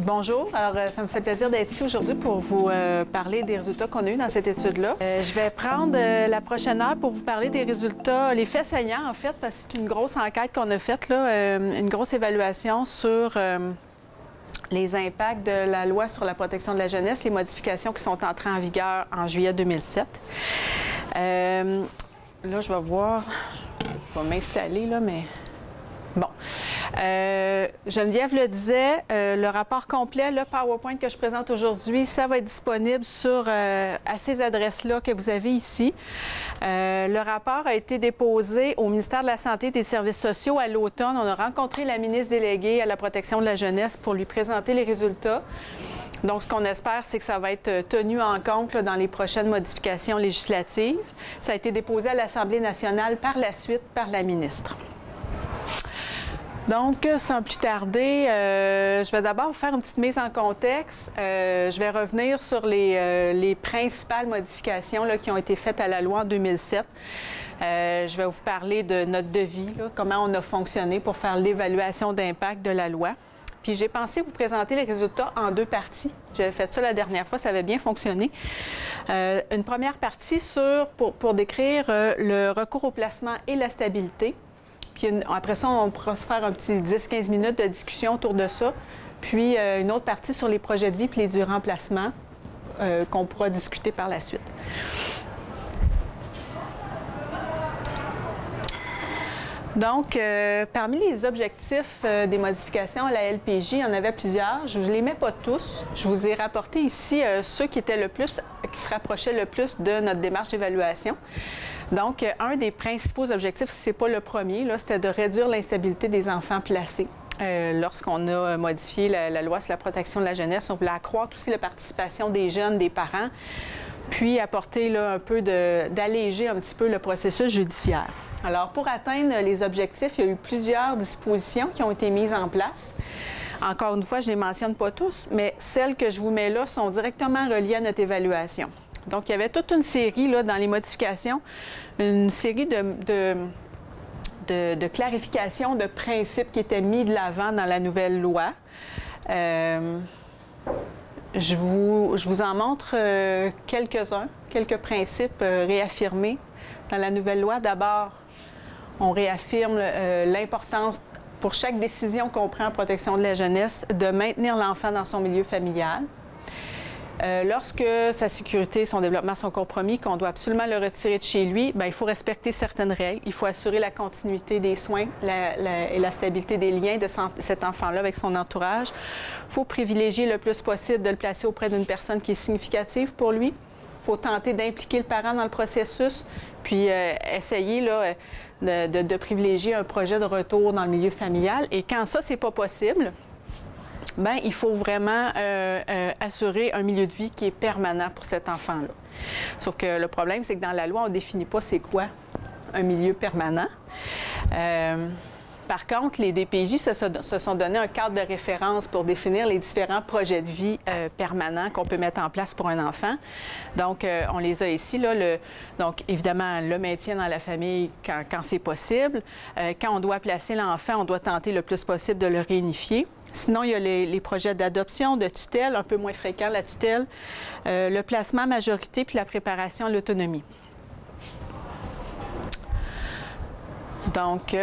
Bonjour, alors ça me fait plaisir d'être ici aujourd'hui pour vous parler des résultats qu'on a eus dans cette étude-là. Je vais prendre la prochaine heure pour vous parler des résultats, les faits saillants en fait, parce que c'est une grosse enquête qu'on a faite, là, une grosse évaluation sur les impacts de la loi sur la protection de la jeunesse, les modifications qui sont entrées en vigueur en juillet 2007. Là, je vais voir, je vais m'installer là, mais... Bon. Geneviève le disait, le rapport complet, le PowerPoint que je présente aujourd'hui, ça va être disponible à ces adresses-là que vous avez ici. Le rapport a été déposé au ministère de la Santé et des Services sociaux à l'automne. On a rencontré la ministre déléguée à la protection de la jeunesse pour lui présenter les résultats. Donc, ce qu'on espère, c'est que ça va être tenu en compte là, dans les prochaines modifications législatives. Ça a été déposé à l'Assemblée nationale par la suite par la ministre. Donc, sans plus tarder, je vais d'abord faire une petite mise en contexte. Je vais revenir sur les principales modifications là, qui ont été faites à la loi en 2007. Je vais vous parler de notre devis, là, comment on a fonctionné pour faire l'évaluation d'impact de la loi. Puis j'ai pensé vous présenter les résultats en deux parties. J'avais fait ça la dernière fois, ça avait bien fonctionné. Une première partie pour décrire le recours au placement et la stabilité. Puis après ça, on pourra se faire un petit 10-15 minutes de discussion autour de ça. Puis une autre partie sur les projets de vie et les durées en placement qu'on pourra discuter par la suite. Donc, parmi les objectifs des modifications à la LPJ, il y en avait plusieurs. Je ne les mets pas tous. Je vous ai rapporté ici ceux qui se rapprochaient le plus de notre démarche d'évaluation. Donc, un des principaux objectifs, ce n'est pas le premier, c'était de réduire l'instabilité des enfants placés. Lorsqu'on a modifié la loi sur la protection de la jeunesse, on voulait accroître aussi la participation des jeunes, des parents, puis apporter là, un peu d'alléger un petit peu le processus judiciaire. Alors, pour atteindre les objectifs, il y a eu plusieurs dispositions qui ont été mises en place. Encore une fois, je ne les mentionne pas tous, mais celles que je vous mets là sont directement reliées à notre évaluation. Donc, il y avait toute une série, là, dans les modifications, une série de clarifications de principes qui étaient mis de l'avant dans la nouvelle loi. Je vous en montre quelques-uns, quelques principes réaffirmés dans la nouvelle loi. D'abord, on réaffirme l'importance, pour chaque décision qu'on prend en protection de la jeunesse, de maintenir l'enfant dans son milieu familial. Lorsque sa sécurité et son développement sont compromis, qu'on doit absolument le retirer de chez lui, bien, il faut respecter certaines règles. Il faut assurer la continuité des soins et la stabilité des liens de cet enfant-là avec son entourage. Il faut privilégier le plus possible de le placer auprès d'une personne qui est significative pour lui. Il faut tenter d'impliquer le parent dans le processus, puis essayer là, de privilégier un projet de retour dans le milieu familial. Et quand ça, c'est pas possible, bien, il faut vraiment assurer un milieu de vie qui est permanent pour cet enfant-là. Sauf que le problème, c'est que dans la loi, on ne définit pas c'est quoi un milieu permanent. Par contre, les DPJ se sont donné un cadre de référence pour définir les différents projets de vie permanents qu'on peut mettre en place pour un enfant. Donc, on les a ici. Là, donc, évidemment, le maintien dans la famille quand c'est possible. Quand on doit placer l'enfant, on doit tenter le plus possible de le réunifier. Sinon, il y a les projets d'adoption, de tutelle, un peu moins fréquents, la tutelle, le placement à majorité puis la préparation à l'autonomie. Donc,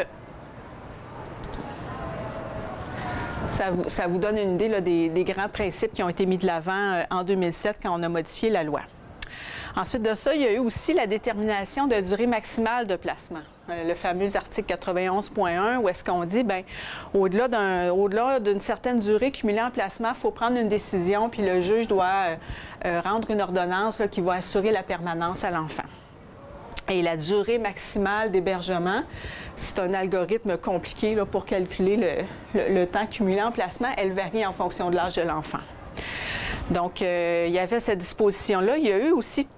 ça vous donne une idée là, des grands principes qui ont été mis de l'avant en 2007 quand on a modifié la loi. Ensuite de ça, il y a eu aussi la détermination de durée maximale de placement. Le fameux article 91.1 où est-ce qu'on dit, bien, au-delà d'une certaine durée cumulée en placement, il faut prendre une décision, puis le juge doit rendre une ordonnance là, qui va assurer la permanence à l'enfant. Et la durée maximale d'hébergement, c'est un algorithme compliqué là, pour calculer le temps cumulé en placement. Elle varie en fonction de l'âge de l'enfant. Donc, il y avait cette disposition-là. Il y a eu aussi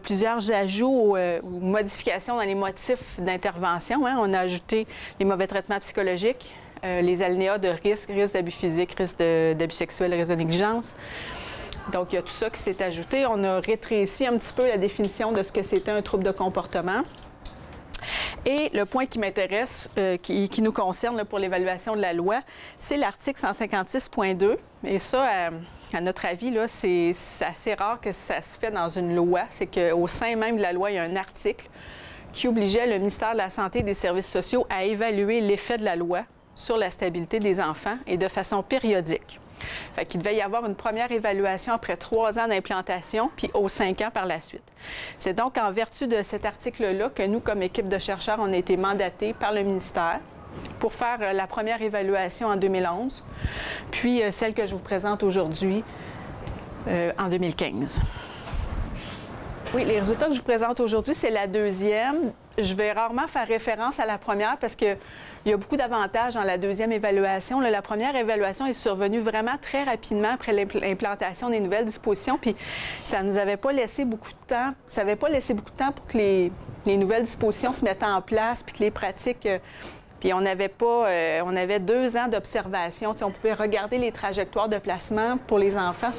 plusieurs ajouts ou modifications dans les motifs d'intervention. Hein. On a ajouté les mauvais traitements psychologiques, les alinéas de risque d'abus physique, risque d'abus sexuel, risque de négligence. Donc, il y a tout ça qui s'est ajouté. On a rétréci un petit peu la définition de ce que c'était un trouble de comportement. Et le point qui m'intéresse, qui nous concerne là, pour l'évaluation de la loi, c'est l'article 156.2. Et ça, à notre avis, là, c'est assez rare que ça se fait dans une loi. C'est qu'au sein même de la loi, il y a un article qui obligeait le ministère de la Santé et des Services sociaux à évaluer l'effet de la loi sur la stabilité des enfants et de façon périodique. Fait qu'il devait y avoir une première évaluation après 3 ans d'implantation, puis aux 5 ans par la suite. C'est donc en vertu de cet article-là que nous, comme équipe de chercheurs, on a été mandatés par le ministère pour faire la première évaluation en 2011, puis celle que je vous présente aujourd'hui en 2015. Oui, les résultats que je vous présente aujourd'hui, c'est la deuxième. Je vais rarement faire référence à la première parce qu'il y a beaucoup d'avantages dans la deuxième évaluation. La première évaluation est survenue vraiment très rapidement après l'implantation des nouvelles dispositions, puis ça ne nous avait pas laissé beaucoup de temps. Ça n'avait pas laissé beaucoup de temps pour que les nouvelles dispositions se mettent en place, puis que les pratiques... Puis on avait 2 ans d'observation. On pouvait regarder les trajectoires de placement pour les enfants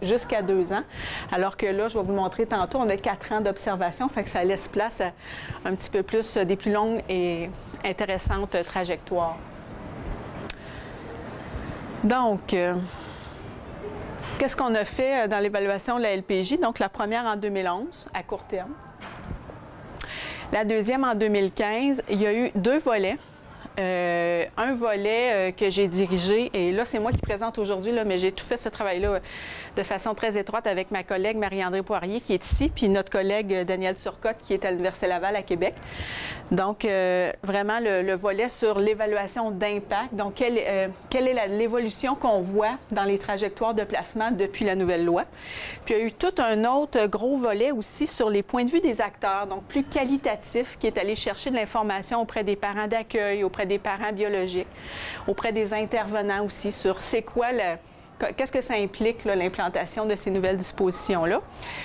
jusqu'à 2 ans. Alors que là, je vais vous le montrer tantôt, on a 4 ans d'observation. Fait que ça laisse place à un petit peu plus des plus longues et intéressantes trajectoires. Donc, qu'est-ce qu'on a fait dans l'évaluation de la LPJ? Donc, la première en 2011, à court terme. La deuxième en 2015, il y a eu 2 volets. Un volet que j'ai dirigé, et là, c'est moi qui présente aujourd'hui, mais j'ai tout fait ce travail-là de façon très étroite avec ma collègue Marie-André Poirier, qui est ici, puis notre collègue Danielle Turcotte, qui est à l'Université Laval à Québec. Donc, vraiment, le volet sur l'évaluation d'impact. Donc, quelle est l'évolution qu'on voit dans les trajectoires de placement depuis la nouvelle loi. Puis, il y a eu tout un autre gros volet aussi sur les points de vue des acteurs, donc plus qualitatif, qui est allé chercher de l'information auprès des parents d'accueil, auprès des parents biologiques, auprès des intervenants aussi sur c'est quoi qu'est-ce que ça implique l'implantation de ces nouvelles dispositions-là.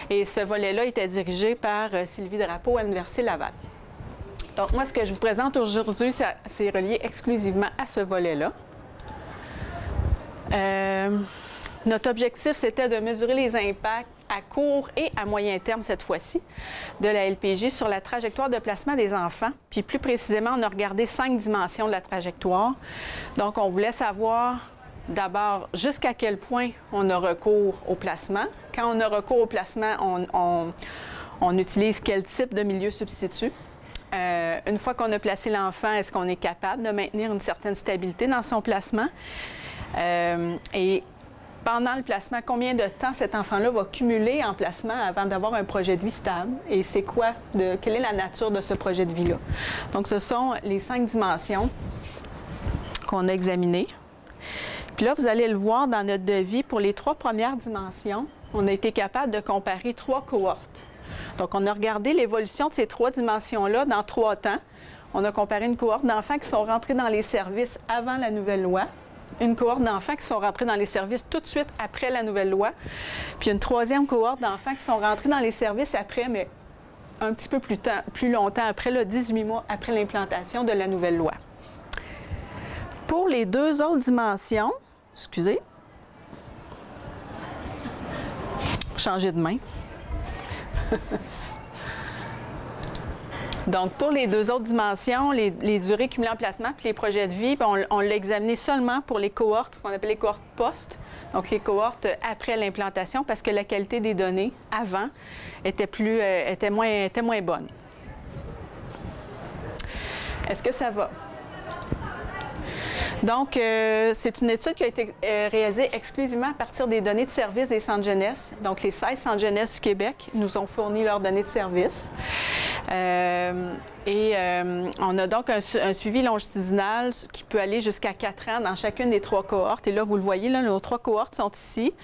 Et ce volet-là était dirigé par Sylvie Drapeau à l'Université Laval. Donc moi, ce que je vous présente aujourd'hui, c'est relié exclusivement à ce volet-là. Notre objectif, c'était de mesurer les impacts à court et à moyen terme cette fois-ci de la LPJ sur la trajectoire de placement des enfants. Puis plus précisément, on a regardé 5 dimensions de la trajectoire. Donc, on voulait savoir d'abord jusqu'à quel point on a recours au placement. Quand on a recours au placement, on utilise quel type de milieu substitut. Une fois qu'on a placé l'enfant, est-ce qu'on est capable de maintenir une certaine stabilité dans son placement? Et pendant le placement, combien de temps cet enfant-là va cumuler en placement avant d'avoir un projet de vie stable? Et c'est quelle est la nature de ce projet de vie-là? Donc, ce sont les 5 dimensions qu'on a examinées. Puis là, vous allez le voir dans notre devis, pour les 3 premières dimensions, on a été capable de comparer 3 cohortes. Donc, on a regardé l'évolution de ces 3 dimensions-là dans 3 temps. On a comparé une cohorte d'enfants qui sont rentrés dans les services avant la nouvelle loi, une cohorte d'enfants qui sont rentrés dans les services tout de suite après la nouvelle loi, puis une 3e cohorte d'enfants qui sont rentrés dans les services après, mais un petit peu plus longtemps après, là, 18 mois après l'implantation de la nouvelle loi. Pour les 2 autres dimensions, excusez, changer de main. Donc, pour les 2 autres dimensions, les durées cumulées en placement puis les projets de vie, on l'a examiné seulement pour les cohortes, ce qu'on appelle les cohortes post, donc les cohortes après l'implantation, parce que la qualité des données avant était moins bonne. Est-ce que ça va? Donc, c'est une étude qui a été réalisée exclusivement à partir des données de service des centres jeunesse. Donc, les 16 centres jeunesse du Québec nous ont fourni leurs données de service. On a donc un suivi longitudinal qui peut aller jusqu'à 4 ans dans chacune des 3 cohortes. Et là, vous le voyez, là, nos 3 cohortes sont ici.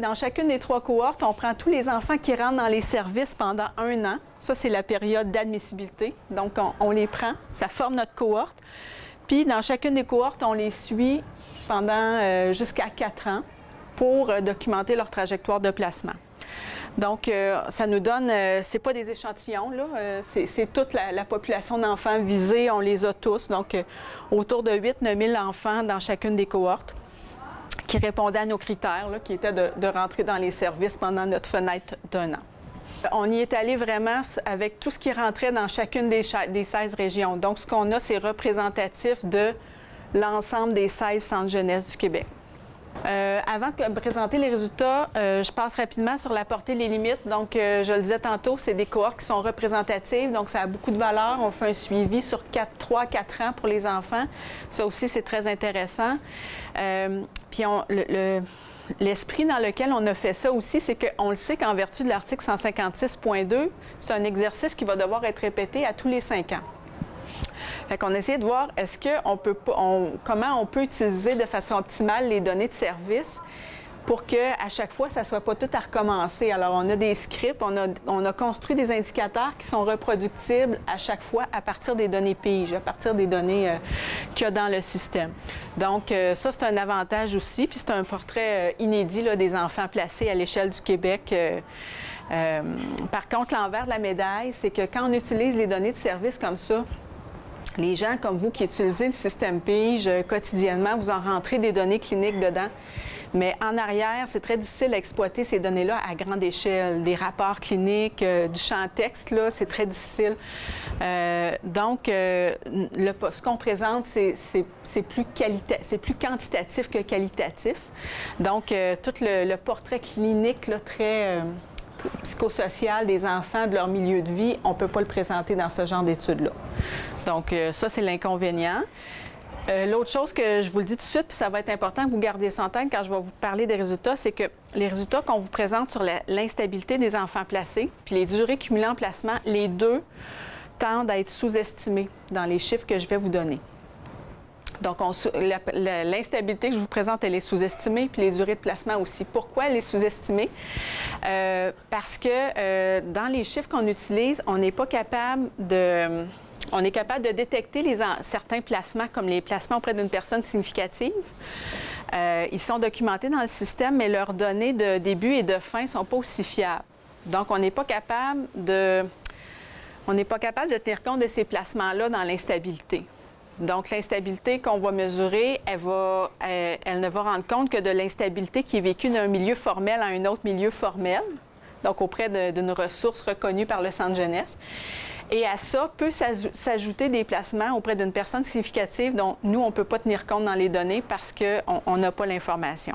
Dans chacune des 3 cohortes, on prend tous les enfants qui rentrent dans les services pendant 1 an. Ça, c'est la période d'admissibilité. Donc, on les prend, ça forme notre cohorte. Puis, dans chacune des cohortes, on les suit pendant jusqu'à 4 ans pour documenter leur trajectoire de placement. Donc, ça nous donne, c'est pas des échantillons, là, c'est toute la population d'enfants visés, on les a tous, donc autour de 8-9 000 enfants dans chacune des cohortes qui répondaient à nos critères, là, qui étaient de rentrer dans les services pendant notre fenêtre d'1 an. On y est allé vraiment avec tout ce qui rentrait dans chacune des 16 régions. Donc, ce qu'on a, c'est représentatif de l'ensemble des 16 centres jeunesse du Québec. Avant de présenter les résultats, je passe rapidement sur la portée et les limites. Donc, je le disais tantôt, c'est des cohortes qui sont représentatives, donc ça a beaucoup de valeur. On fait un suivi sur 3 à 4 ans pour les enfants. Ça aussi, c'est très intéressant. Puis, l'esprit dans lequel on a fait ça aussi, c'est qu'on le sait qu'en vertu de l'article 156.2, c'est un exercice qui va devoir être répété à tous les 5 ans. Fait qu'on a essayé de voir comment on peut utiliser de façon optimale les données de service pour qu'à chaque fois, ça ne soit pas tout à recommencer. Alors, on a des scripts, on a construit des indicateurs qui sont reproductibles à chaque fois à partir des données PIGE, à partir des données qu'il y a dans le système. Donc, ça, c'est un avantage aussi. Puis, c'est un portrait inédit là, des enfants placés à l'échelle du Québec. Par contre, l'envers de la médaille, c'est que quand on utilise les données de service comme ça, les gens comme vous qui utilisez le système PIGE quotidiennement, vous en rentrez des données cliniques dedans. Mais en arrière, c'est très difficile à exploiter ces données-là à grande échelle. Des rapports cliniques, du champ texte, là, c'est très difficile. Donc, ce qu'on présente, c'est plus quantitatif que qualitatif. Donc, tout le portrait clinique, là, très psychosocial des enfants, de leur milieu de vie, on ne peut pas le présenter dans ce genre d'études-là. Donc, ça, c'est l'inconvénient. L'autre chose que je vous le dis tout de suite, puis ça va être important que vous gardiez ça en tête quand je vais vous parler des résultats, c'est que les résultats qu'on vous présente sur l'instabilité des enfants placés, puis les durées cumulées en placement, les deux tendent à être sous-estimés dans les chiffres que je vais vous donner. Donc, l'instabilité que je vous présente, elle est sous-estimée, puis les durées de placement aussi. Pourquoi elle est sous-estimée? Parce que dans les chiffres qu'on utilise, on n'est pas capable de... On est capable de détecter certains placements, comme les placements auprès d'une personne significative. Ils sont documentés dans le système, mais leurs données de début et de fin ne sont pas aussi fiables. Donc, on n'est pas capable de tenir compte de ces placements-là dans l'instabilité. Donc, l'instabilité qu'on va mesurer, elle ne va rendre compte que de l'instabilité qui est vécue d'un milieu formel à un autre milieu formel, donc auprès d'une ressource reconnue par le centre jeunesse. Et à ça peut s'ajouter des placements auprès d'une personne significative dont nous, on ne peut pas tenir compte dans les données parce qu'on n'a pas l'information.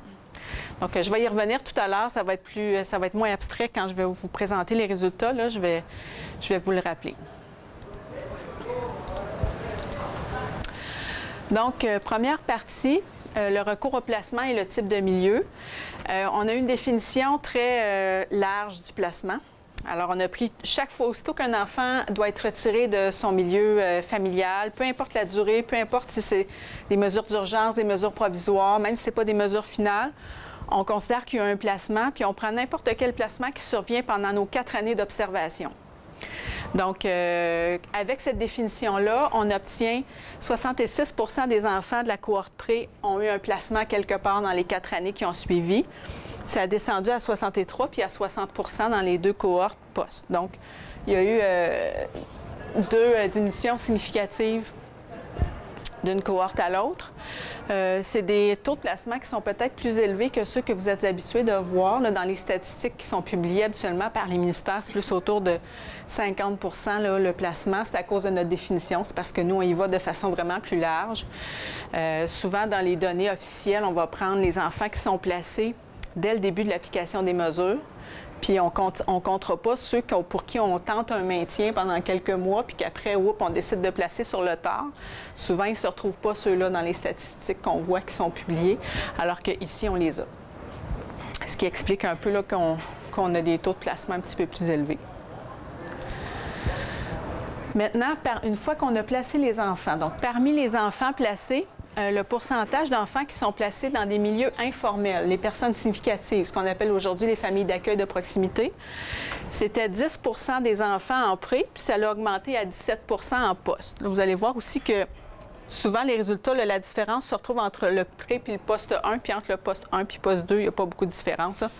Donc, je vais y revenir tout à l'heure. Ça va être moins abstrait quand je vais vous présenter les résultats. Là, je vais vous le rappeler. Donc, première partie, le recours au placement et le type de milieu. On a une définition très large du placement. Alors, on a pris chaque fois, aussitôt qu'un enfant doit être retiré de son milieu familial, peu importe la durée, peu importe si c'est des mesures d'urgence, des mesures provisoires, même si ce n'est pas des mesures finales, on considère qu'il y a un placement, puis on prend n'importe quel placement qui survient pendant nos 4 années d'observation. Donc, avec cette définition-là, on obtient 66 % des enfants de la cohorte pré ont eu un placement quelque part dans les 4 années qui ont suivi. Ça a descendu à 63 puis à 60 % dans les 2 cohortes post. Donc, il y a eu 2 diminutions significatives d'une cohorte à l'autre. C'est des taux de placement qui sont peut-être plus élevés que ceux que vous êtes habitués de voir là, dans les statistiques qui sont publiées habituellement par les ministères. C'est plus autour de 50 % là, le placement. C'est à cause de notre définition. C'est parce que nous, on y va de façon vraiment plus large. Souvent, dans les données officielles, on va prendre les enfants qui sont placés dès le début de l'application des mesures. Puis on ne comptera pas ceux pour qui on tente un maintien pendant quelques mois, puis qu'après, on décide de placer sur le tard. Souvent, ils ne se retrouvent pas ceux-là dans les statistiques qu'on voit qui sont publiées, alors qu'ici, on les a. Ce qui explique un peu qu'on a des taux de placement un petit peu plus élevés. Maintenant, une fois qu'on a placé les enfants, donc parmi les enfants placés, le pourcentage d'enfants qui sont placés dans des milieux informels, les personnes significatives, ce qu'on appelle aujourd'hui les familles d'accueil de proximité, c'était 10 % des enfants en pré, puis ça a augmenté à 17 % en poste. Là, vous allez voir aussi que souvent, les résultats, là, la différence se retrouve entre le pré puis le poste 1, puis entre le poste 1 puis poste 2, il n'y a pas beaucoup de différence. Là.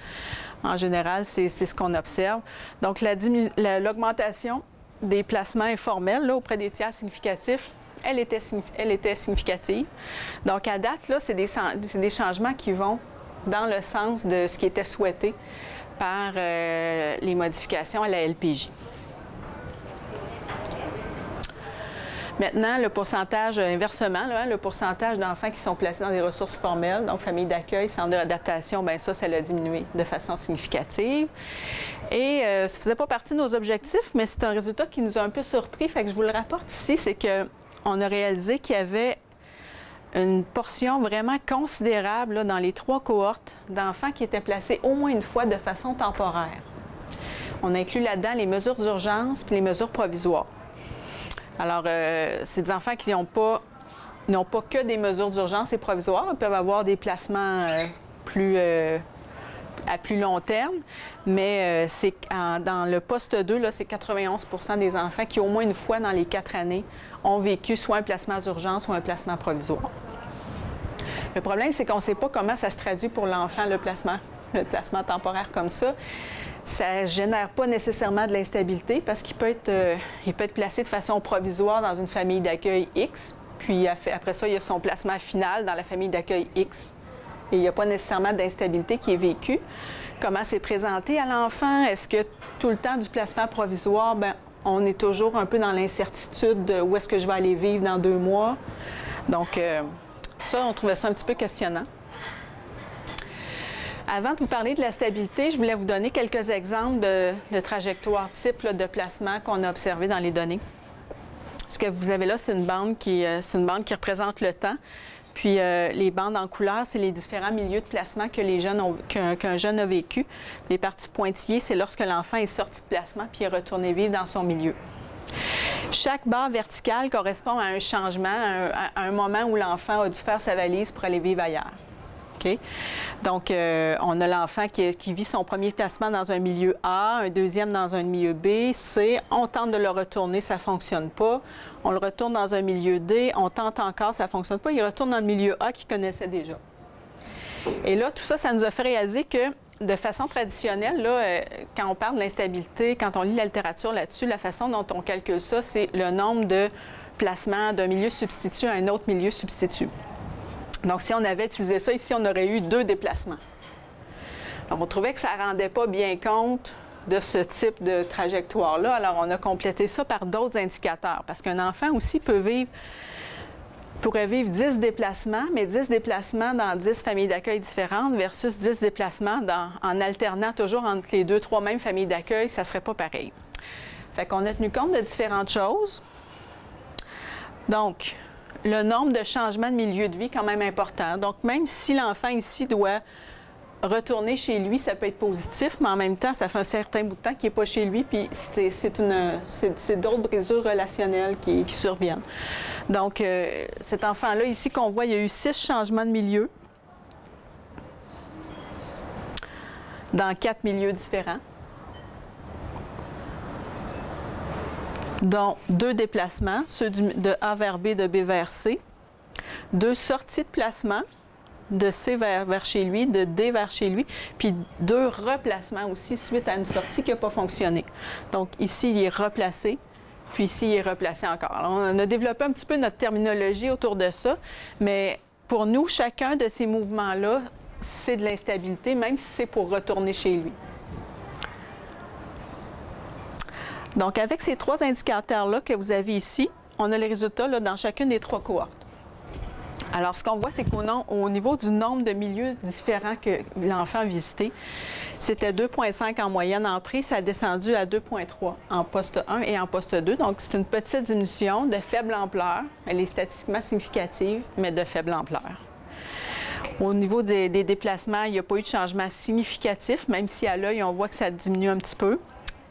En général, c'est ce qu'on observe. Donc, l'augmentation des placements informels là, auprès des tiers significatifs, elle était significative. Donc, à date, là, c'est des changements qui vont dans le sens de ce qui était souhaité par les modifications à la LPJ. Maintenant, le pourcentage, inversement, là, le pourcentage d'enfants qui sont placés dans des ressources formelles, donc famille d'accueil, centre d'adaptation, bien ça a diminué de façon significative. Et ça ne faisait pas partie de nos objectifs, mais c'est un résultat qui nous a un peu surpris, fait que je vous le rapporte ici, c'est qu'on a réalisé qu'il y avait une portion vraiment considérable là, dans les 3 cohortes d'enfants qui étaient placés au moins une fois de façon temporaire. On inclut là-dedans les mesures d'urgence puis les mesures provisoires. Alors, c'est des enfants qui n'ont pas que des mesures d'urgence et provisoires. Ils peuvent avoir des placements à plus long terme, mais dans le poste 2, c'est 91 % des enfants qui, au moins une fois dans les 4 années, ont vécu soit un placement d'urgence ou un placement provisoire. Le problème, c'est qu'on ne sait pas comment ça se traduit pour l'enfant, le placement temporaire comme ça. Ça ne génère pas nécessairement de l'instabilité parce qu'il peut être placé de façon provisoire dans une famille d'accueil X, puis après ça, il y a son placement final dans la famille d'accueil X. Et il n'y a pas nécessairement d'instabilité qui est vécue. Comment c'est présenté à l'enfant? Est-ce que tout le temps du placement provisoire, bien, on est toujours un peu dans l'incertitude de où est-ce que je vais aller vivre dans 2 mois? Donc, ça, on trouvait ça un petit peu questionnant. Avant de vous parler de la stabilité, je voulais vous donner quelques exemples de trajectoires type là, de placement qu'on a observé dans les données. Ce que vous avez là, c'est une bande qui représente le temps. Puis les bandes en couleur, c'est les différents milieux de placement qu'un jeune a vécu. Les parties pointillées, c'est lorsque l'enfant est sorti de placement puis est retourné vivre dans son milieu. Chaque barre verticale correspond à un changement, à un moment où l'enfant a dû faire sa valise pour aller vivre ailleurs. Okay? Donc, on a l'enfant qui vit son premier placement dans un milieu A, un deuxième dans un milieu B, C. On tente de le retourner, ça ne fonctionne pas. On le retourne dans un milieu D, on tente encore, ça ne fonctionne pas. Il retourne dans le milieu A qu'il connaissait déjà. Et là, tout ça, ça nous a fait réaliser que, de façon traditionnelle, là, quand on parle de l'instabilité, quand on lit la littérature là-dessus, la façon dont on calcule ça, c'est le nombre de placements d'un milieu substitut à un autre milieu substitut. Donc, si on avait utilisé ça, ici, on aurait eu 2 déplacements. Alors, on trouvait que ça ne rendait pas bien compte de ce type de trajectoire-là. Alors, on a complété ça par d'autres indicateurs. Parce qu'un enfant aussi pourrait vivre 10 déplacements, mais 10 déplacements dans 10 familles d'accueil différentes versus 10 déplacements en alternant toujours entre les 2-3 mêmes familles d'accueil, ça ne serait pas pareil. Fait qu'on a tenu compte de différentes choses. Donc, le nombre de changements de milieu de vie est quand même important. Donc, même si l'enfant ici doit retourner chez lui, ça peut être positif, mais en même temps, ça fait un certain bout de temps qu'il n'est pas chez lui, puis c'est d'autres brisures relationnelles qui surviennent. Donc, cet enfant-là, ici, qu'on voit, il y a eu 6 changements de milieu dans 4 milieux différents, dont 2 déplacements, ceux de A vers B, de B vers C, 2 sorties de placement, de C vers chez lui, de D vers chez lui, puis 2 replacements aussi suite à une sortie qui n'a pas fonctionné. Donc ici, il est replacé, puis ici, il est replacé encore. Alors, on a développé un petit peu notre terminologie autour de ça, mais pour nous, chacun de ces mouvements-là, c'est de l'instabilité, même si c'est pour retourner chez lui. Donc, avec ces 3 indicateurs-là que vous avez ici, on a les résultats là, dans chacune des 3 cohortes. Alors, ce qu'on voit, c'est qu'au niveau du nombre de milieux différents que l'enfant a visité, c'était 2,5 en moyenne en prix, ça a descendu à 2,3 en poste 1 et en poste 2. Donc, c'est une petite diminution de faible ampleur. Elle est statistiquement significative, mais de faible ampleur. Au niveau des déplacements, il n'y a pas eu de changement significatif, même si à l'œil, on voit que ça diminue un petit peu.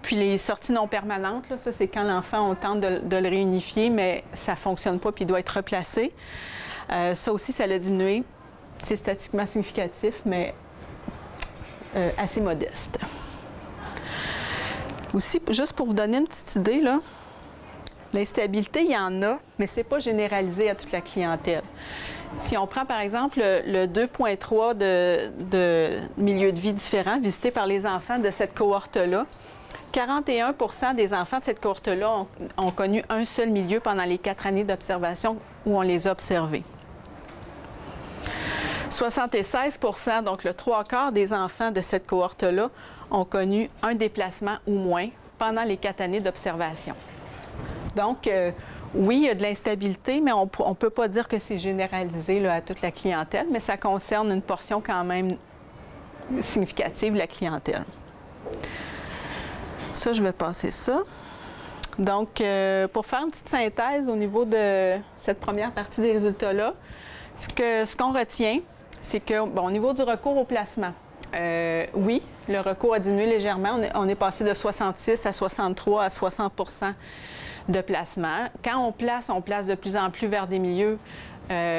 Puis les sorties non permanentes, là, ça, c'est quand l'enfant, on tente de le réunifier, mais ça ne fonctionne pas, puis il doit être replacé. Ça aussi, ça l'a diminué. C'est statistiquement significatif, mais assez modeste. Aussi, juste pour vous donner une petite idée, là, l'instabilité, il y en a, mais ce n'est pas généralisé à toute la clientèle. Si on prend, par exemple, le 2,3 de milieux de vie différents visités par les enfants de cette cohorte-là, 41 % des enfants de cette cohorte-là ont connu un seul milieu pendant les 4 années d'observation où on les a observés. 76 %, donc le 3/4 des enfants de cette cohorte-là, ont connu un déplacement ou moins pendant les 4 années d'observation. Donc, oui, il y a de l'instabilité, mais on ne peut pas dire que c'est généralisé là, à toute la clientèle, mais ça concerne une portion quand même significative de la clientèle. Ça, je vais passer ça. Donc, pour faire une petite synthèse au niveau de cette première partie des résultats-là, ce qu'on retient, c'est que, bon, au niveau du recours au placement, oui, le recours a diminué légèrement. On est passé de 66 à 63 à 60 de placement. Quand on place de plus en plus vers des milieux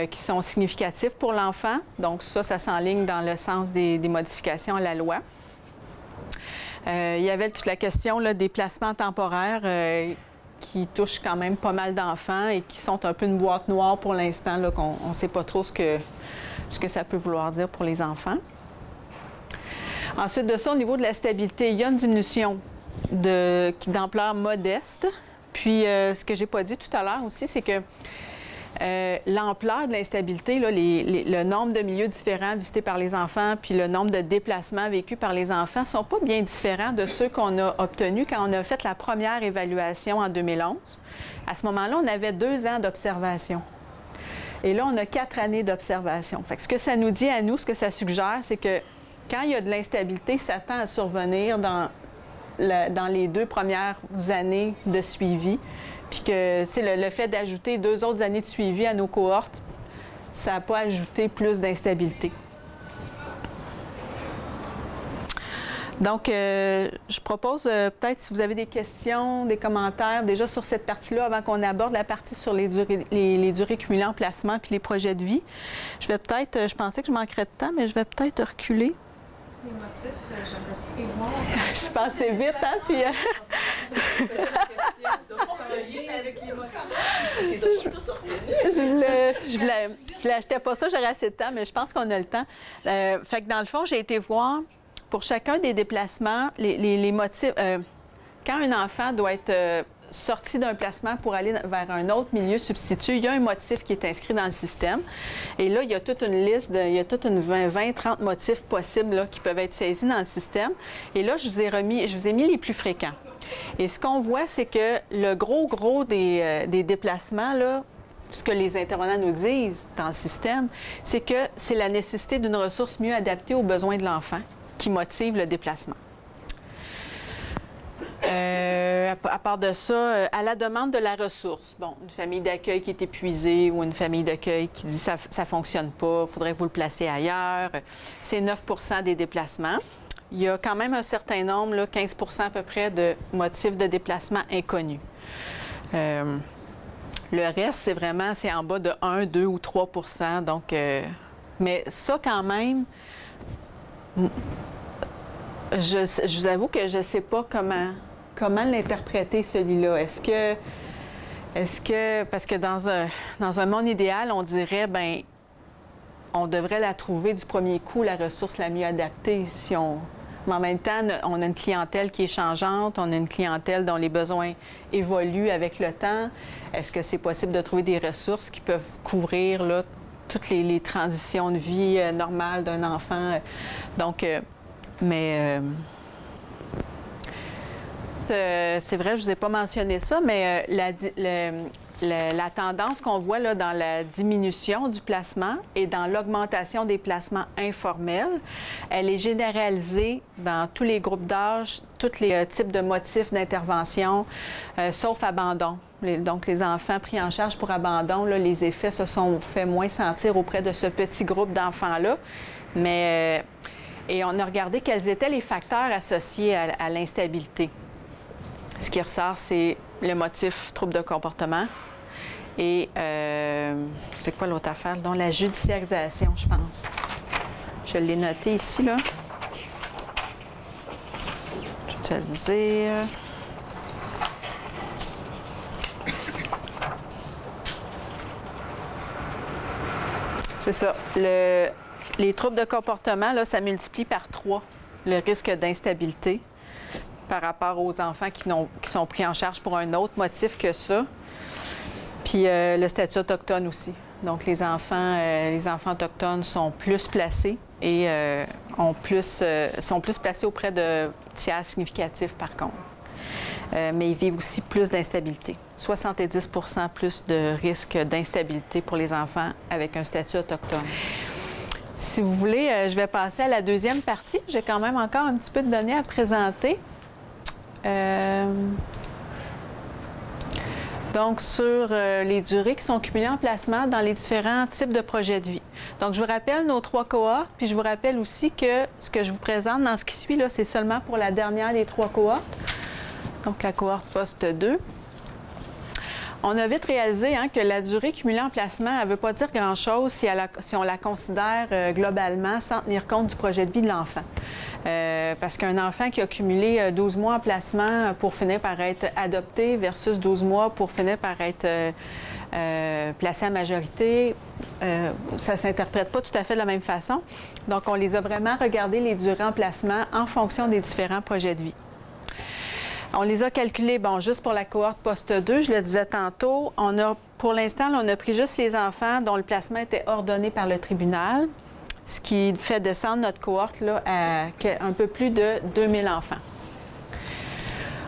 qui sont significatifs pour l'enfant. Donc ça s'enligne dans le sens des modifications à la loi. Il y avait toute la question là, des placements temporaires qui touchent quand même pas mal d'enfants et qui sont un peu une boîte noire pour l'instant, qu'on ne sait pas trop ce que ça peut vouloir dire pour les enfants. Ensuite de ça, au niveau de la stabilité, il y a une diminution d'ampleur modeste. Puis, ce que je n'ai pas dit tout à l'heure aussi, c'est que l'ampleur de l'instabilité, le nombre de milieux différents visités par les enfants, puis le nombre de déplacements vécus par les enfants ne sont pas bien différents de ceux qu'on a obtenus quand on a fait la première évaluation en 2011. À ce moment-là, on avait 2 ans d'observation. Et là, on a 4 années d'observation. Fait que ce que ça nous dit à nous, ce que ça suggère, c'est que quand il y a de l'instabilité, ça tend à survenir dans les 2 premières années de suivi. Puis que, tu sais, le fait d'ajouter 2 autres années de suivi à nos cohortes, ça n'a pas ajouté plus d'instabilité. Donc, je propose peut-être, si vous avez des questions, des commentaires, déjà sur cette partie-là, avant qu'on aborde la partie sur les durées cumulées en placement puis les projets de vie. Je vais peut-être, je pensais que je manquerais de temps, mais je vais peut-être reculer. Les motifs, j'aimerais ça voir. Je pensais vite, hein, puis... Je voulais acheter pas ça, j'aurais assez de temps, mais je pense qu'on a le temps. Fait que dans le fond, j'ai été voir pour chacun des déplacements, les motifs. Quand un enfant doit être sorti d'un placement pour aller vers un autre milieu substitut, il y a un motif qui est inscrit dans le système. Et là, il y a toute une liste, il y a toute une 20-30 motifs possibles là, qui peuvent être saisis dans le système. Et là, je vous ai mis les plus fréquents. Et ce qu'on voit, c'est que le gros des déplacements, là, ce que les intervenants nous disent dans le système, c'est que c'est la nécessité d'une ressource mieux adaptée aux besoins de l'enfant qui motive le déplacement. À part de ça, à la demande de la ressource, bon, une famille d'accueil qui est épuisée ou une famille d'accueil qui dit ça ne fonctionne pas, il faudrait que vous le placiez ailleurs, c'est 9 des déplacements. Il y a quand même un certain nombre, là, 15 à peu près, de motifs de déplacement inconnus. Le reste, c'est en bas de 1, 2 ou 3 donc, mais ça, quand même, je vous avoue que je ne sais pas comment l'interpréter, celui-là. Est-ce que, parce que dans un monde idéal, on dirait, bien, on devrait la trouver du premier coup, la ressource la mieux adaptée. Mais en même temps, on a une clientèle qui est changeante, on a une clientèle dont les besoins évoluent avec le temps. Est-ce que c'est possible de trouver des ressources qui peuvent couvrir là, toutes les transitions de vie normales d'un enfant? Donc, c'est vrai, je ne vous ai pas mentionné ça, mais la tendance qu'on voit là, dans la diminution du placement et dans l'augmentation des placements informels, elle est généralisée dans tous les groupes d'âge, tous les types de motifs d'intervention, sauf abandon. Donc, les enfants pris en charge pour abandon, là, les effets se sont fait moins sentir auprès de ce petit groupe d'enfants-là. Mais, et on a regardé quels étaient les facteurs associés à l'instabilité. Ce qui ressort, c'est le motif trouble de comportement et c'est quoi l'autre affaire? Donc, la judiciarisation, je pense. Je l'ai noté ici, là. Je vais te le dire. C'est ça. Les troubles de comportement, là, ça multiplie par 3 le risque d'instabilité par rapport aux enfants qui sont pris en charge pour un autre motif que ça. Puis le statut autochtone aussi. Donc, les enfants autochtones sont plus placés et sont plus placés auprès de tiers significatifs, par contre. Mais ils vivent aussi plus d'instabilité. 70 % plus de risque d'instabilité pour les enfants avec un statut autochtone. Si vous voulez, je vais passer à la deuxième partie. J'ai quand même encore un petit peu de données à présenter. Donc, sur les durées qui sont cumulées en placement dans les différents types de projets de vie. Donc, je vous rappelle nos 3 cohortes, puis je vous rappelle aussi que ce que je vous présente dans ce qui suit, là, c'est seulement pour la dernière des 3 cohortes, donc la cohorte poste 2. On a vite réalisé que la durée cumulée en placement, elle ne veut pas dire grand-chose si on la considère globalement sans tenir compte du projet de vie de l'enfant. Parce qu'un enfant qui a cumulé 12 mois en placement pour finir par être adopté versus 12 mois pour finir par être placé à majorité, ça ne s'interprète pas tout à fait de la même façon. Donc, on les a vraiment regardés, les durées en placement, en fonction des différents projets de vie. On les a calculés, bon, juste pour la cohorte poste 2, je le disais tantôt, pour l'instant, on a pris juste les enfants dont le placement était ordonné par le tribunal, ce qui fait descendre notre cohorte là, à un peu plus de 2000 enfants.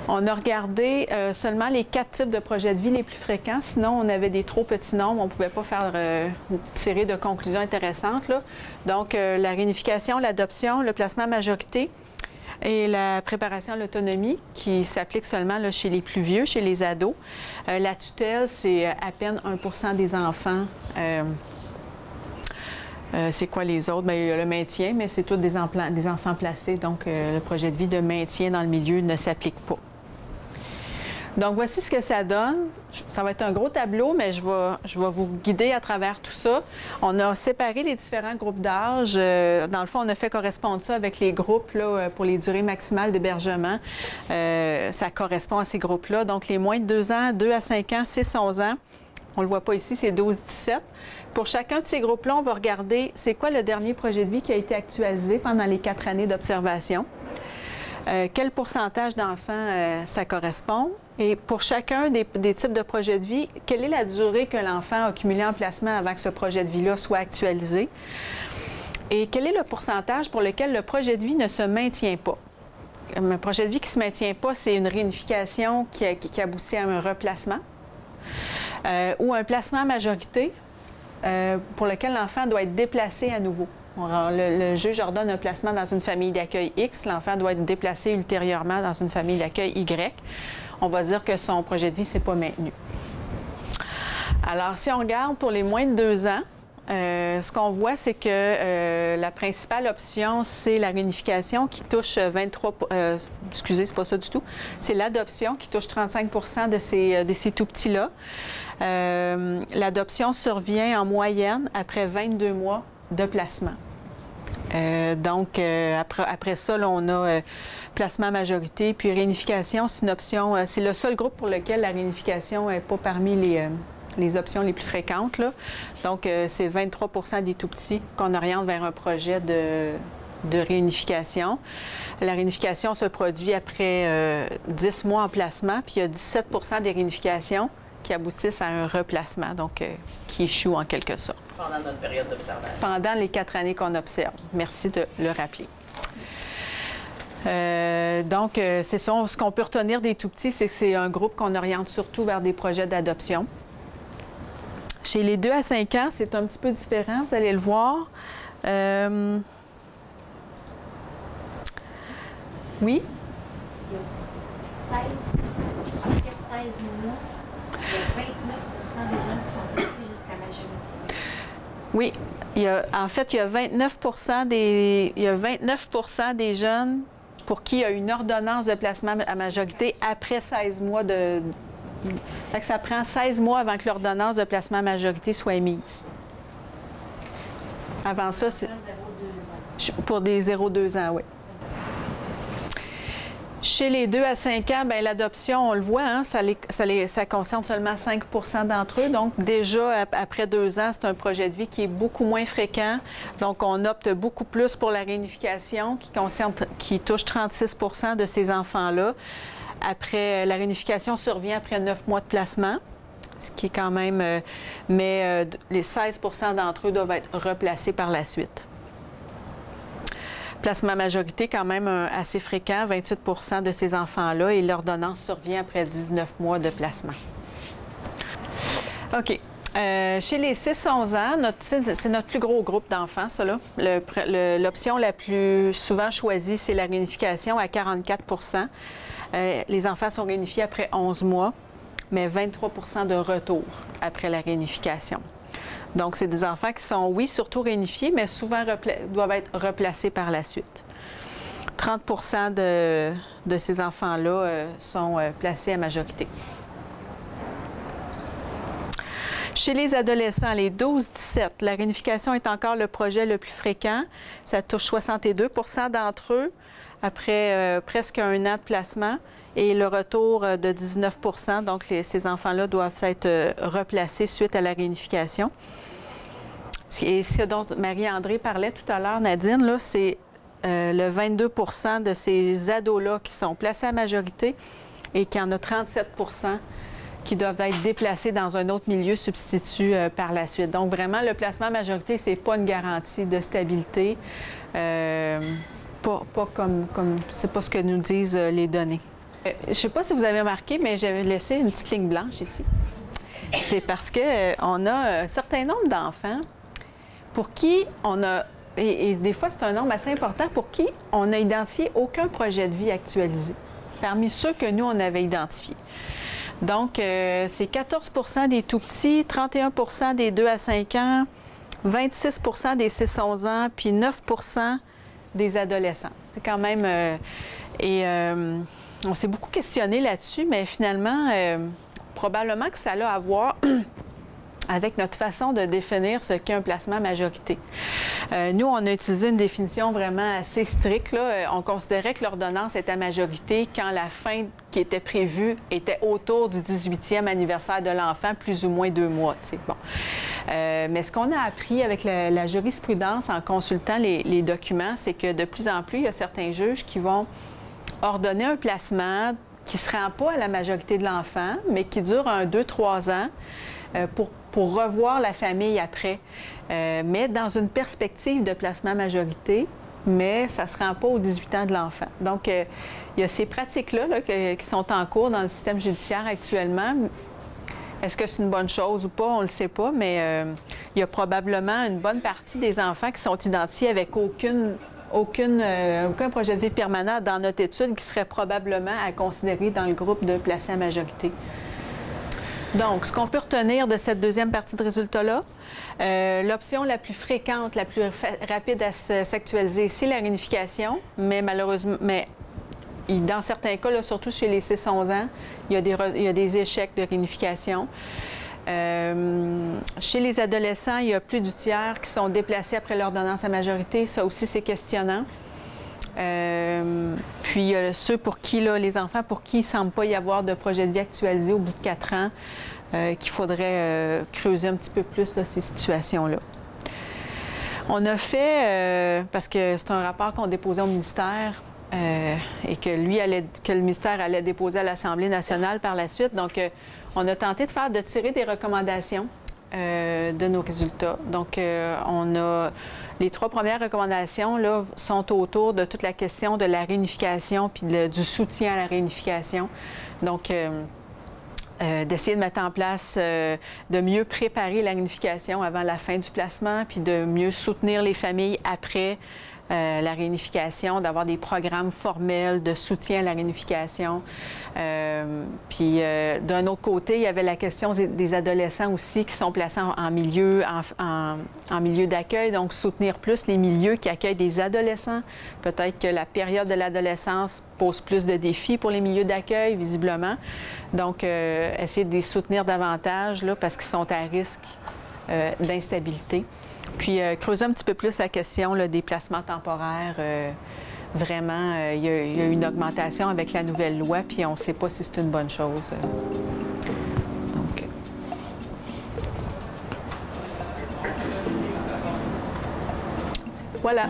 On a regardé seulement les 4 types de projets de vie les plus fréquents, sinon on avait des trop petits nombres, on ne pouvait pas faire tirer de conclusions intéressantes, là. Donc, la réunification, l'adoption, le placement à majorité, et la préparation à l'autonomie, qui s'applique seulement là, chez les plus vieux, chez les ados. La tutelle, c'est à peine 1 % des enfants. C'est quoi les autres? Bien, il y a le maintien, mais c'est tous des enfants placés, donc le projet de vie de maintien dans le milieu ne s'applique pas. Donc, voici ce que ça donne. Ça va être un gros tableau, mais je vais vous guider à travers tout ça. On a séparé les différents groupes d'âge. Dans le fond, on a fait correspondre ça avec les groupes là, pour les durées maximales d'hébergement. Ça correspond à ces groupes-là. Donc, les moins de 2 ans, 2 à 5 ans, 6-11 ans. On ne le voit pas ici, c'est 12-17. Pour chacun de ces groupes-là, on va regarder c'est quoi le dernier projet de vie qui a été actualisé pendant les 4 années d'observation. Quel pourcentage d'enfants ça correspond? Et pour chacun des types de projets de vie, quelle est la durée que l'enfant a cumulée en placement avant que ce projet de vie-là soit actualisé? Et quel est le pourcentage pour lequel le projet de vie ne se maintient pas? Un projet de vie qui ne se maintient pas, c'est une réunification qui aboutit à un replacement ou un placement à majorité pour lequel l'enfant doit être déplacé à nouveau. Le juge ordonne un placement dans une famille d'accueil X, l'enfant doit être déplacé ultérieurement dans une famille d'accueil Y. On va dire que son projet de vie ne s'est pas maintenu. Alors, si on regarde pour les moins de 2 ans, ce qu'on voit, c'est que la principale option, c'est la réunification qui touche 23... excusez, c'est pas ça du tout. C'est l'adoption qui touche 35 % de ces tout-petits-là. L'adoption survient en moyenne après 22 mois de placement. Donc, après ça, là, on a placement à majorité, puis réunification, c'est une option, c'est le seul groupe pour lequel la réunification n'est pas parmi les options les plus fréquentes, là. Donc, c'est 23 % des tout-petits qu'on oriente vers un projet de réunification. La réunification se produit après 10 mois en placement, puis il y a 17 % des réunifications qui aboutissent à un replacement, donc qui échoue en quelque sorte. Pendant notre période d'observation. Pendant les 4 années qu'on observe. Merci de le rappeler. Donc, c'est ça. Ce qu'on peut retenir des tout-petits, c'est que c'est un groupe qu'on oriente surtout vers des projets d'adoption. Chez les 2 à 5 ans, c'est un petit peu différent, vous allez le voir. Oui? Il y a 16, après 16 mois, il y a 29 % des jeunes qui sont placés jusqu'à majorité. Oui. En fait, il y a 29 % des jeunes pour qui il y a une ordonnance de placement à majorité après 16 mois de... Fait que ça prend 16 mois avant que l'ordonnance de placement à majorité soit émise. Avant ça, c'est... Pour des 0-2 ans, oui. Chez les 2 à 5 ans, bien, l'adoption, on le voit, hein, ça concerne seulement 5 % d'entre eux. Donc, déjà, après 2 ans, c'est un projet de vie qui est beaucoup moins fréquent. Donc, on opte beaucoup plus pour la réunification qui touche 36 % de ces enfants-là. Après, la réunification survient après 9 mois de placement, ce qui est quand même... mais les 16 % d'entre eux doivent être replacés par la suite. Placement à majorité, quand même assez fréquent, 28 % de ces enfants-là, et l'ordonnance survient après 19 mois de placement. OK. Chez les 6-11 ans, c'est notre plus gros groupe d'enfants, ça là. L'option la plus souvent choisie, c'est la réunification à 44 %. Les enfants sont réunifiés après 11 mois, mais 23 % de retour après la réunification. Donc, c'est des enfants qui sont, oui, surtout réunifiés, mais souvent doivent être replacés par la suite. 30 % de ces enfants-là sont placés à majorité. Chez les adolescents, les 12-17, la réunification est encore le projet le plus fréquent. Ça touche 62 % d'entre eux après presque 1 an de placement. Et le retour de 19 %, donc ces enfants-là doivent être replacés suite à la réunification. Et ce dont Marie-André parlait tout à l'heure, Nadine, là, c'est le 22 % de ces ados-là qui sont placés à majorité et qu'il y en a 37 % qui doivent être déplacés dans un autre milieu substitut par la suite. Donc, vraiment, le placement à majorité, ce n'est pas une garantie de stabilité. C'est pas ce que nous disent les données. Je ne sais pas si vous avez remarqué, mais j'avais laissé une petite ligne blanche ici. C'est parce qu'on a un certain nombre d'enfants pour qui on a, et des fois c'est un nombre assez important, pour qui on n'a identifié aucun projet de vie actualisé, parmi ceux que nous, on avait identifiés. Donc, c'est 14 % des tout-petits, 31 % des 2 à 5 ans, 26 % des 6-11 ans, puis 9 % des adolescents. C'est quand même... on s'est beaucoup questionné là-dessus, mais finalement, probablement que ça a à voir avec notre façon de définir ce qu'est un placement à majorité. Nous, on a utilisé une définition vraiment assez stricte, là. On considérait que l'ordonnance était à majorité quand la fin qui était prévue était autour du 18e anniversaire de l'enfant, plus ou moins 2 mois. Bon. Mais ce qu'on a appris avec la jurisprudence en consultant les documents, c'est que de plus en plus, il y a certains juges qui vont ordonner un placement qui ne se rend pas à la majorité de l'enfant, mais qui dure 2-3 ans pour revoir la famille après, mais dans une perspective de placement à majorité, mais ça ne se rend pas aux 18 ans de l'enfant. Donc, il y a ces pratiques-là là, qui sont en cours dans le système judiciaire actuellement. Est-ce que c'est une bonne chose ou pas? On ne le sait pas, mais il y a probablement une bonne partie des enfants qui sont identifiés avec aucun projet de vie permanent dans notre étude qui serait probablement à considérer dans le groupe de placés à majorité. Donc, ce qu'on peut retenir de cette deuxième partie de résultats-là, l'option la plus fréquente, la plus rapide à s'actualiser, c'est la réunification, mais malheureusement, dans certains cas, là, surtout chez les 6-11 ans, il y a des échecs de réunification. Chez les adolescents, il y a plus du tiers qui sont déplacés après l'ordonnance à majorité. Ça aussi, c'est questionnant. Puis, il y a ceux pour qui, là, les enfants pour qui il ne semble pas y avoir de projet de vie actualisé au bout de 4 ans, qu'il faudrait creuser un petit peu plus là, ces situations-là. On a fait, parce que c'est un rapport qu'on déposait au ministère et que le ministère allait déposer à l'Assemblée nationale par la suite. Donc, on a tenté de tirer des recommandations de nos résultats. Donc, les 3 premières recommandations là, sont autour de toute la question de la réunification puis du soutien à la réunification. Donc, d'essayer de mettre en place, de mieux préparer la réunification avant la fin du placement, puis de mieux soutenir les familles après la réunification, d'avoir des programmes formels de soutien à la réunification. Puis, d'un autre côté, il y avait la question des adolescents aussi qui sont placés en milieu d'accueil, donc soutenir plus les milieux qui accueillent des adolescents. Peut-être que la période de l'adolescence pose plus de défis pour les milieux d'accueil, visiblement. Donc, essayer de les soutenir davantage là, parce qu'ils sont à risque d'instabilité. Puis, creuser un petit peu plus la question là, des placements temporaires. Vraiment, il y a une augmentation avec la nouvelle loi, puis on ne sait pas si c'est une bonne chose. Donc, voilà.